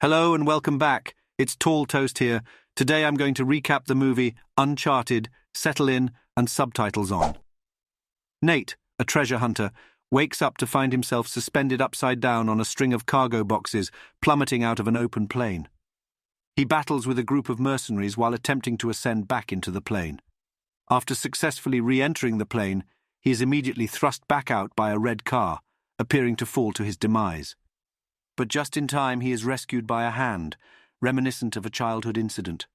Hello and welcome back. It's Tall Toast here. Today I'm going to recap the movie Uncharted, settle in, and subtitles on. Nate, a treasure hunter, wakes up to find himself suspended upside down on a string of cargo boxes plummeting out of an open plane. He battles with a group of mercenaries while attempting to ascend back into the plane. After successfully re-entering the plane, he is immediately thrust back out by a red car, appearing to fall to his demise. But just in time he is rescued by a hand, reminiscent of a childhood incident.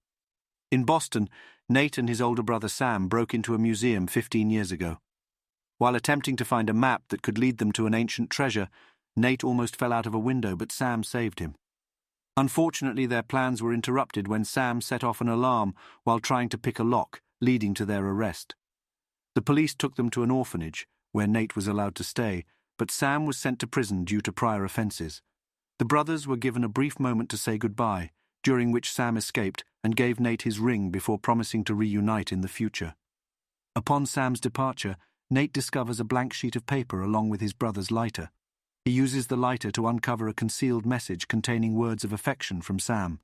In Boston, Nate and his older brother Sam broke into a museum 15 years ago. While attempting to find a map that could lead them to an ancient treasure, Nate almost fell out of a window, but Sam saved him. Unfortunately, their plans were interrupted when Sam set off an alarm while trying to pick a lock, leading to their arrest. The police took them to an orphanage, where Nate was allowed to stay, but Sam was sent to prison due to prior offences. The brothers were given a brief moment to say goodbye, during which Sam escaped and gave Nate his ring before promising to reunite in the future. Upon Sam's departure, Nate discovers a blank sheet of paper along with his brother's lighter. He uses the lighter to uncover a concealed message containing words of affection from Sam.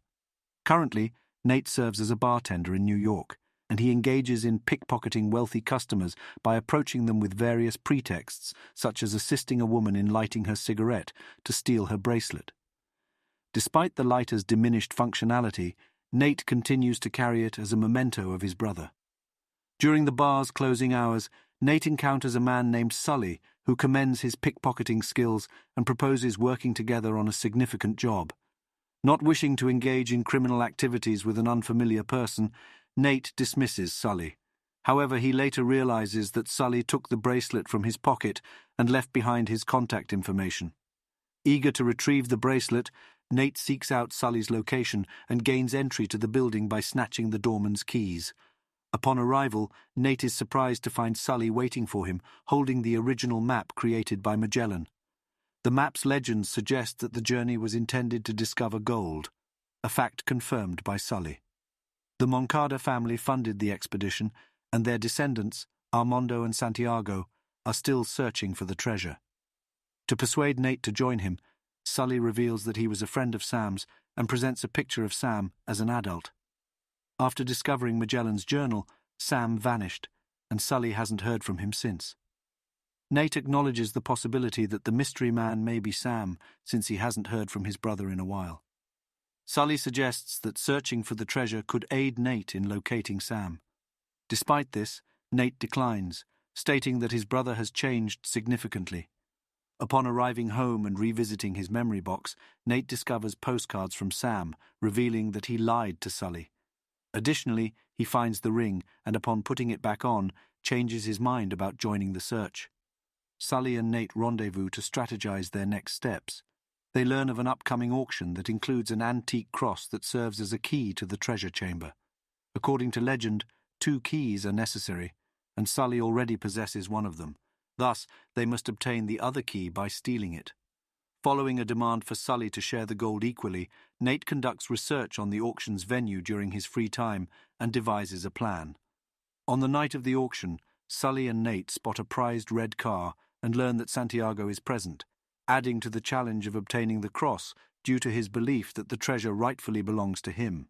Currently, Nate serves as a bartender in New York, and he engages in pickpocketing wealthy customers by approaching them with various pretexts, such as assisting a woman in lighting her cigarette to steal her bracelet. Despite the lighter's diminished functionality, Nate continues to carry it as a memento of his brother. During the bar's closing hours, Nate encounters a man named Sully who commends his pickpocketing skills and proposes working together on a significant job. Not wishing to engage in criminal activities with an unfamiliar person, Nate dismisses Sully. However, he later realizes that Sully took the bracelet from his pocket and left behind his contact information. Eager to retrieve the bracelet, Nate seeks out Sully's location and gains entry to the building by snatching the doorman's keys. Upon arrival, Nate is surprised to find Sully waiting for him, holding the original map created by Magellan. The map's legends suggest that the journey was intended to discover gold, a fact confirmed by Sully. The Moncada family funded the expedition, and their descendants, Armando and Santiago, are still searching for the treasure. To persuade Nate to join him, Sully reveals that he was a friend of Sam's and presents a picture of Sam as an adult. After discovering Magellan's journal, Sam vanished, and Sully hasn't heard from him since. Nate acknowledges the possibility that the mystery man may be Sam, since he hasn't heard from his brother in a while. Sully suggests that searching for the treasure could aid Nate in locating Sam. Despite this, Nate declines, stating that his brother has changed significantly. Upon arriving home and revisiting his memory box, Nate discovers postcards from Sam, revealing that he lied to Sully. Additionally, he finds the ring and upon putting it back on, changes his mind about joining the search. Sully and Nate rendezvous to strategize their next steps. They learn of an upcoming auction that includes an antique cross that serves as a key to the treasure chamber. According to legend, 2 keys are necessary, and Sully already possesses one of them. Thus, they must obtain the other key by stealing it. Following a demand for Sully to share the gold equally, Nate conducts research on the auction's venue during his free time and devises a plan. On the night of the auction, Sully and Nate spot a prized red car and learn that Santiago is present, adding to the challenge of obtaining the cross due to his belief that the treasure rightfully belongs to him.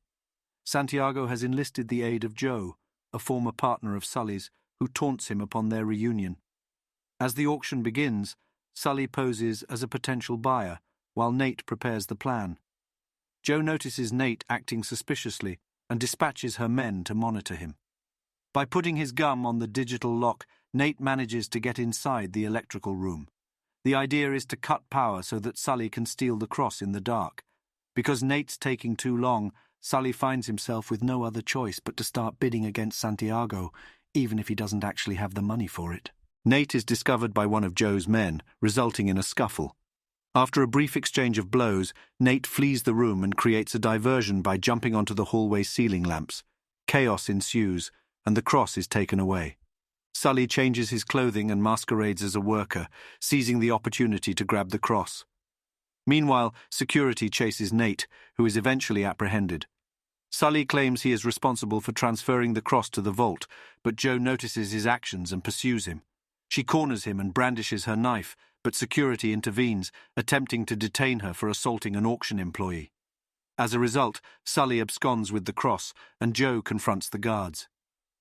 Santiago has enlisted the aid of Joe, a former partner of Sully's, who taunts him upon their reunion. As the auction begins, Sully poses as a potential buyer, while Nate prepares the plan. Joe notices Nate acting suspiciously and dispatches her men to monitor him. By putting his gum on the digital lock, Nate manages to get inside the electrical room. The idea is to cut power so that Sully can steal the cross in the dark. Because Nate's taking too long, Sully finds himself with no other choice but to start bidding against Santiago, even if he doesn't actually have the money for it. Nate is discovered by one of Joe's men, resulting in a scuffle. After a brief exchange of blows, Nate flees the room and creates a diversion by jumping onto the hallway ceiling lamps. Chaos ensues, and the cross is taken away. Sully changes his clothing and masquerades as a worker, seizing the opportunity to grab the cross. Meanwhile, security chases Nate, who is eventually apprehended. Sully claims he is responsible for transferring the cross to the vault, but Joe notices his actions and pursues him. She corners him and brandishes her knife, but security intervenes, attempting to detain her for assaulting an auction employee. As a result, Sully absconds with the cross, and Joe confronts the guards.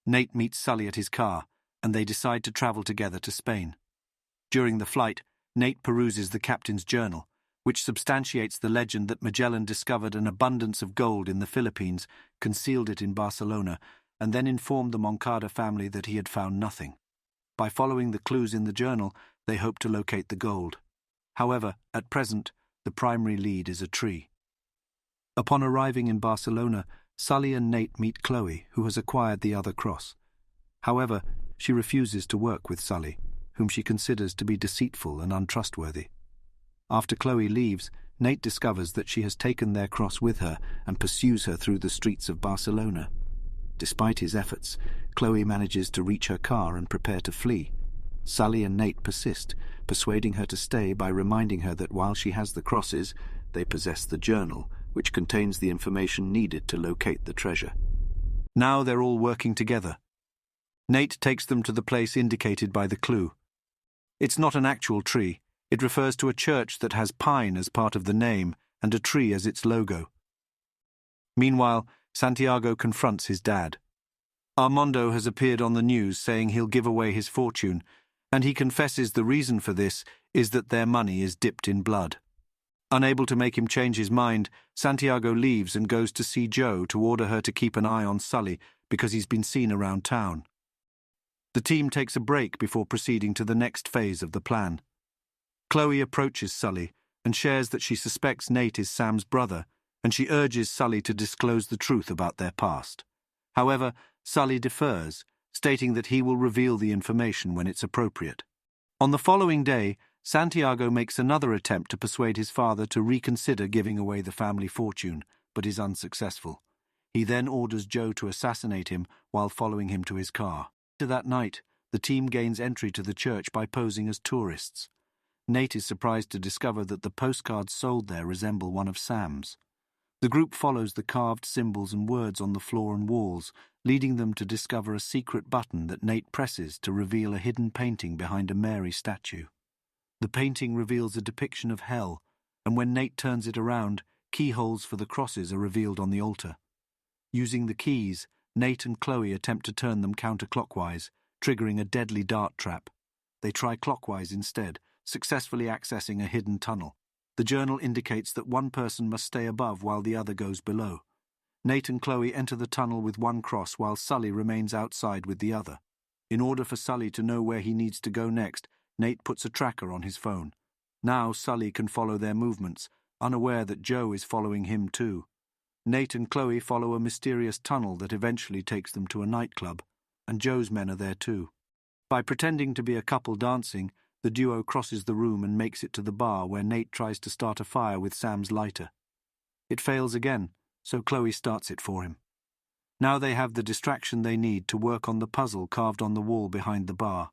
Nate meets Sully at his car, and they decide to travel together to Spain. During the flight, Nate peruses the captain's journal, which substantiates the legend that Magellan discovered an abundance of gold in the Philippines, concealed it in Barcelona, and then informed the Moncada family that he had found nothing. By following the clues in the journal, they hope to locate the gold. However, at present, the primary lead is a tree. Upon arriving in Barcelona, Sully and Nate meet Chloe, who has acquired the other cross. However, she refuses to work with Sully, whom she considers to be deceitful and untrustworthy. After Chloe leaves, Nate discovers that she has taken their cross with her and pursues her through the streets of Barcelona. Despite his efforts, Chloe manages to reach her car and prepare to flee. Sully and Nate persist, persuading her to stay by reminding her that while she has the crosses, they possess the journal, which contains the information needed to locate the treasure. Now they're all working together. Nate takes them to the place indicated by the clue. It's not an actual tree. It refers to a church that has pine as part of the name and a tree as its logo. Meanwhile, Santiago confronts his dad. Armando has appeared on the news saying he'll give away his fortune, and he confesses the reason for this is that their money is dipped in blood. Unable to make him change his mind, Santiago leaves and goes to see Joe to order her to keep an eye on Sully because he's been seen around town. The team takes a break before proceeding to the next phase of the plan. Chloe approaches Sully and shares that she suspects Nate is Sam's brother, and she urges Sully to disclose the truth about their past. However, Sully defers, stating that he will reveal the information when it's appropriate. On the following day, Santiago makes another attempt to persuade his father to reconsider giving away the family fortune, but is unsuccessful. He then orders Joe to assassinate him while following him to his car. Later that night, the team gains entry to the church by posing as tourists. Nate is surprised to discover that the postcards sold there resemble one of Sam's. The group follows the carved symbols and words on the floor and walls, leading them to discover a secret button that Nate presses to reveal a hidden painting behind a Mary statue. The painting reveals a depiction of hell, and when Nate turns it around, keyholes for the crosses are revealed on the altar. Using the keys, Nate and Chloe attempt to turn them counterclockwise, triggering a deadly dart trap. They try clockwise instead, successfully accessing a hidden tunnel. The journal indicates that one person must stay above while the other goes below. Nate and Chloe enter the tunnel with one cross while Sully remains outside with the other. In order for Sully to know where he needs to go next, Nate puts a tracker on his phone. Now Sully can follow their movements, unaware that Joe is following him too. Nate and Chloe follow a mysterious tunnel that eventually takes them to a nightclub, and Joe's men are there too. By pretending to be a couple dancing, the duo crosses the room and makes it to the bar where Nate tries to start a fire with Sam's lighter. It fails again, so Chloe starts it for him. Now they have the distraction they need to work on the puzzle carved on the wall behind the bar.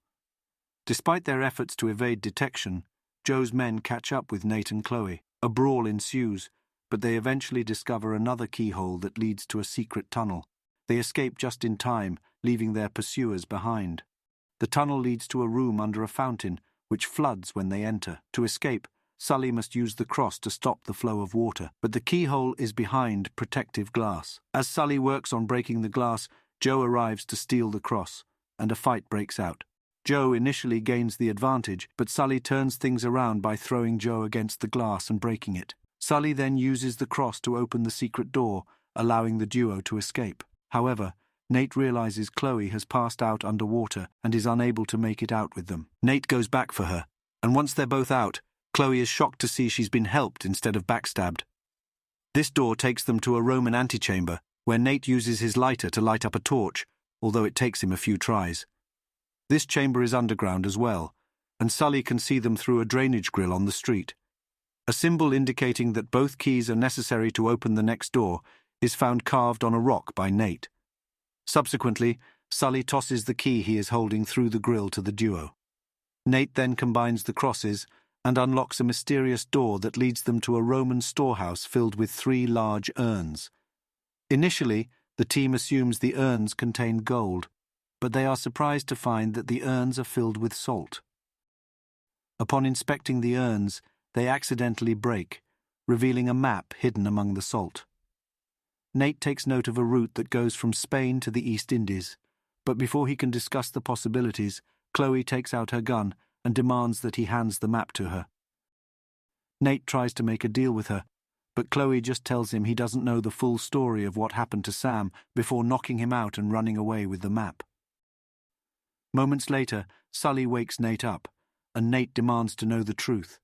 Despite their efforts to evade detection, Joe's men catch up with Nate and Chloe. A brawl ensues, but they eventually discover another keyhole that leads to a secret tunnel. They escape just in time, leaving their pursuers behind. The tunnel leads to a room under a fountain, which floods when they enter. To escape, Sully must use the cross to stop the flow of water, but the keyhole is behind protective glass. As Sully works on breaking the glass, Joe arrives to steal the cross, and a fight breaks out. Joe initially gains the advantage, but Sully turns things around by throwing Joe against the glass and breaking it. Sully then uses the cross to open the secret door, allowing the duo to escape. However, Nate realizes Chloe has passed out underwater and is unable to make it out with them. Nate goes back for her, and once they're both out, Chloe is shocked to see she's been helped instead of backstabbed. This door takes them to a Roman antechamber, where Nate uses his lighter to light up a torch, although it takes him a few tries. This chamber is underground as well, and Sully can see them through a drainage grill on the street. A symbol indicating that both keys are necessary to open the next door is found carved on a rock by Nate. Subsequently, Sully tosses the key he is holding through the grill to the duo. Nate then combines the crosses and unlocks a mysterious door that leads them to a Roman storehouse filled with 3 large urns. Initially, the team assumes the urns contain gold, but they are surprised to find that the urns are filled with salt. Upon inspecting the urns, they accidentally break, revealing a map hidden among the salt. Nate takes note of a route that goes from Spain to the East Indies, but before he can discuss the possibilities, Chloe takes out her gun and demands that he hands the map to her. Nate tries to make a deal with her, but Chloe just tells him he doesn't know the full story of what happened to Sam before knocking him out and running away with the map. Moments later, Sully wakes Nate up, and Nate demands to know the truth.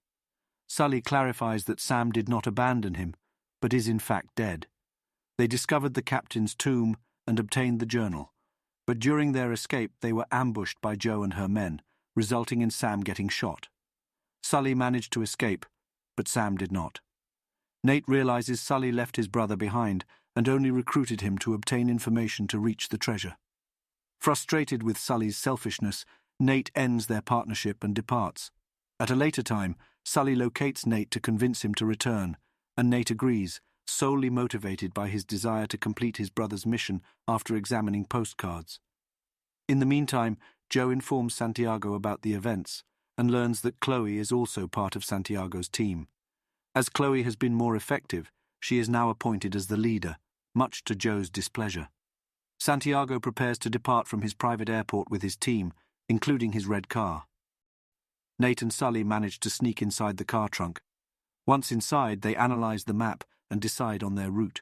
Sully clarifies that Sam did not abandon him, but is in fact dead. They discovered the captain's tomb and obtained the journal, but during their escape they were ambushed by Jo and her men, resulting in Sam getting shot. Sully managed to escape, but Sam did not. Nate realizes Sully left his brother behind and only recruited him to obtain information to reach the treasure. Frustrated with Sully's selfishness, Nate ends their partnership and departs. At a later time, Sully locates Nate to convince him to return, and Nate agrees, solely motivated by his desire to complete his brother's mission after examining postcards. In the meantime, Jo informs Santiago about the events and learns that Chloe is also part of Santiago's team. As Chloe has been more effective, she is now appointed as the leader, much to Jo's displeasure. Santiago prepares to depart from his private airport with his team, including his red car. Nate and Sully manage to sneak inside the car trunk. Once inside, they analyze the map and decide on their route.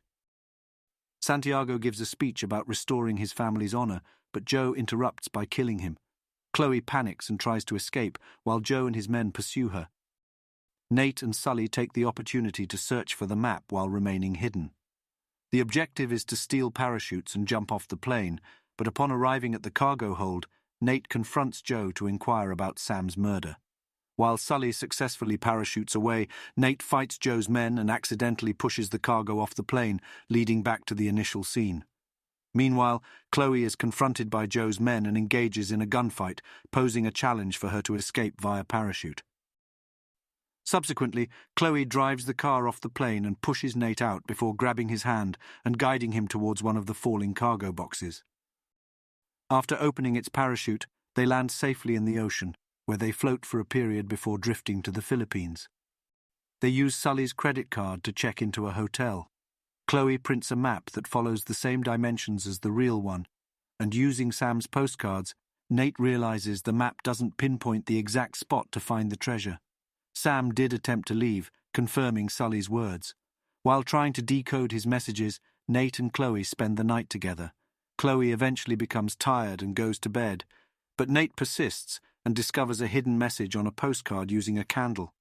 Santiago gives a speech about restoring his family's honor, but Jo interrupts by killing him. Chloe panics and tries to escape, while Jo and his men pursue her. Nate and Sully take the opportunity to search for the map while remaining hidden. The objective is to steal parachutes and jump off the plane, but upon arriving at the cargo hold, Nate confronts Jo to inquire about Sam's murder. While Sully successfully parachutes away, Nate fights Jo's men and accidentally pushes the cargo off the plane, leading back to the initial scene. Meanwhile, Chloe is confronted by Jo's men and engages in a gunfight, posing a challenge for her to escape via parachute. Subsequently, Chloe drives the car off the plane and pushes Nate out before grabbing his hand and guiding him towards one of the falling cargo boxes. After opening its parachute, they land safely in the ocean, where they float for a period before drifting to the Philippines. They use Sully's credit card to check into a hotel. Chloe prints a map that follows the same dimensions as the real one, and using Sam's postcards, Nate realizes the map doesn't pinpoint the exact spot to find the treasure. Sam did attempt to leave, confirming Sully's words. While trying to decode his messages, Nate and Chloe spend the night together. Chloe eventually becomes tired and goes to bed, but Nate persists and discovers a hidden message on a postcard using a candle.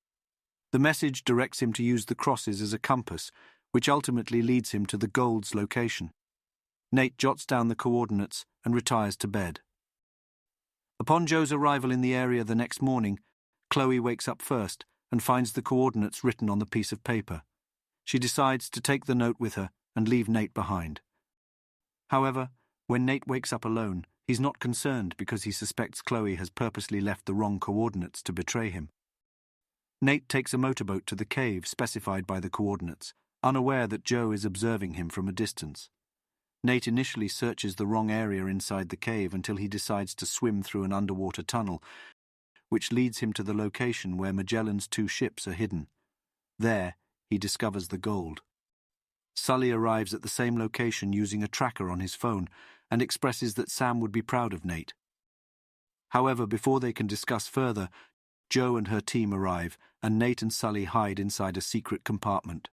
The message directs him to use the crosses as a compass, which ultimately leads him to the gold's location. Nate jots down the coordinates and retires to bed. Upon Jo's arrival in the area the next morning, Chloe wakes up first and finds the coordinates written on the piece of paper. She decides to take the note with her and leave Nate behind. However, when Nate wakes up alone, he's not concerned because he suspects Chloe has purposely left the wrong coordinates to betray him. Nate takes a motorboat to the cave specified by the coordinates, unaware that Jo is observing him from a distance. Nate initially searches the wrong area inside the cave until he decides to swim through an underwater tunnel, which leads him to the location where Magellan's 2 ships are hidden. There, he discovers the gold. Sully arrives at the same location using a tracker on his phone and expresses that Sam would be proud of Nate. However, before they can discuss further, Jo and her team arrive, and Nate and Sully hide inside a secret compartment.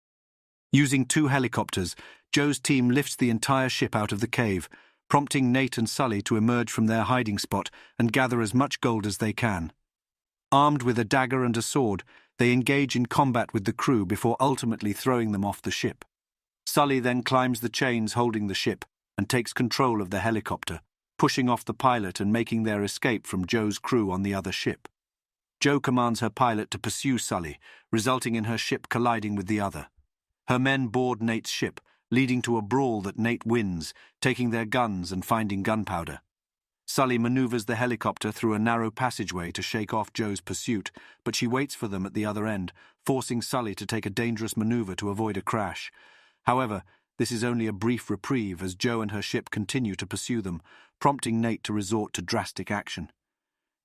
Using 2 helicopters, Jo's team lifts the entire ship out of the cave, prompting Nate and Sully to emerge from their hiding spot and gather as much gold as they can. Armed with a dagger and a sword, they engage in combat with the crew before ultimately throwing them off the ship. Sully then climbs the chains holding the ship and takes control of the helicopter, pushing off the pilot and making their escape from Jo's crew on the other ship. Jo commands her pilot to pursue Sully, resulting in her ship colliding with the other. Her men board Nate's ship, leading to a brawl that Nate wins, taking their guns and finding gunpowder. Sully maneuvers the helicopter through a narrow passageway to shake off Jo's pursuit, but she waits for them at the other end, forcing Sully to take a dangerous maneuver to avoid a crash. However, this is only a brief reprieve as Jo and her ship continue to pursue them, prompting Nate to resort to drastic action.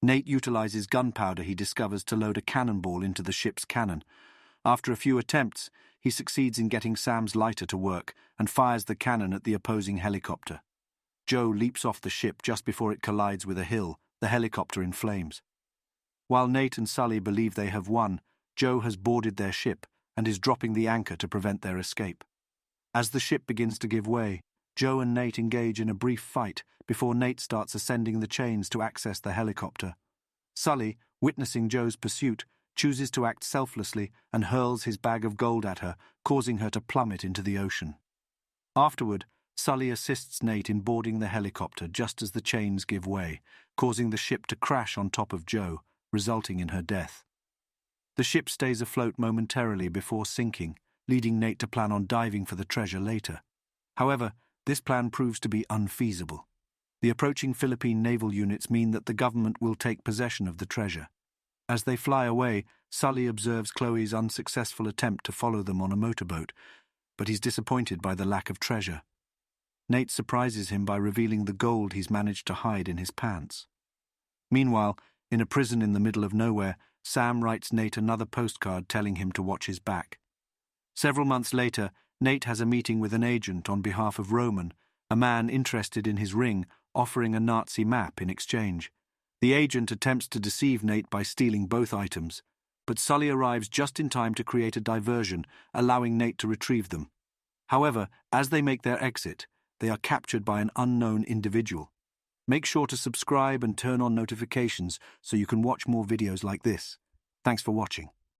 Nate utilizes gunpowder he discovers to load a cannonball into the ship's cannon. After a few attempts, he succeeds in getting Sam's lighter to work and fires the cannon at the opposing helicopter. Joe leaps off the ship just before it collides with a hill, the helicopter in flames. While Nate and Sully believe they have won, Joe has boarded their ship and is dropping the anchor to prevent their escape. As the ship begins to give way, Joe and Nate engage in a brief fight before Nate starts ascending the chains to access the helicopter. Sully, witnessing Joe's pursuit, chooses to act selflessly and hurls his bag of gold at her, causing her to plummet into the ocean. Afterward, Sully assists Nate in boarding the helicopter just as the chains give way, causing the ship to crash on top of Joe, resulting in her death. The ship stays afloat momentarily before sinking, leading Nate to plan on diving for the treasure later. However, this plan proves to be unfeasible. The approaching Philippine naval units mean that the government will take possession of the treasure. As they fly away, Sully observes Chloe's unsuccessful attempt to follow them on a motorboat, but he's disappointed by the lack of treasure. Nate surprises him by revealing the gold he's managed to hide in his pants. Meanwhile, in a prison in the middle of nowhere, Sam writes Nate another postcard telling him to watch his back. Several months later, Nate has a meeting with an agent on behalf of Roman, a man interested in his ring, offering a Nazi map in exchange. The agent attempts to deceive Nate by stealing both items, but Sully arrives just in time to create a diversion, allowing Nate to retrieve them. However, as they make their exit, they are captured by an unknown individual. Make sure to subscribe and turn on notifications so you can watch more videos like this. Thanks for watching.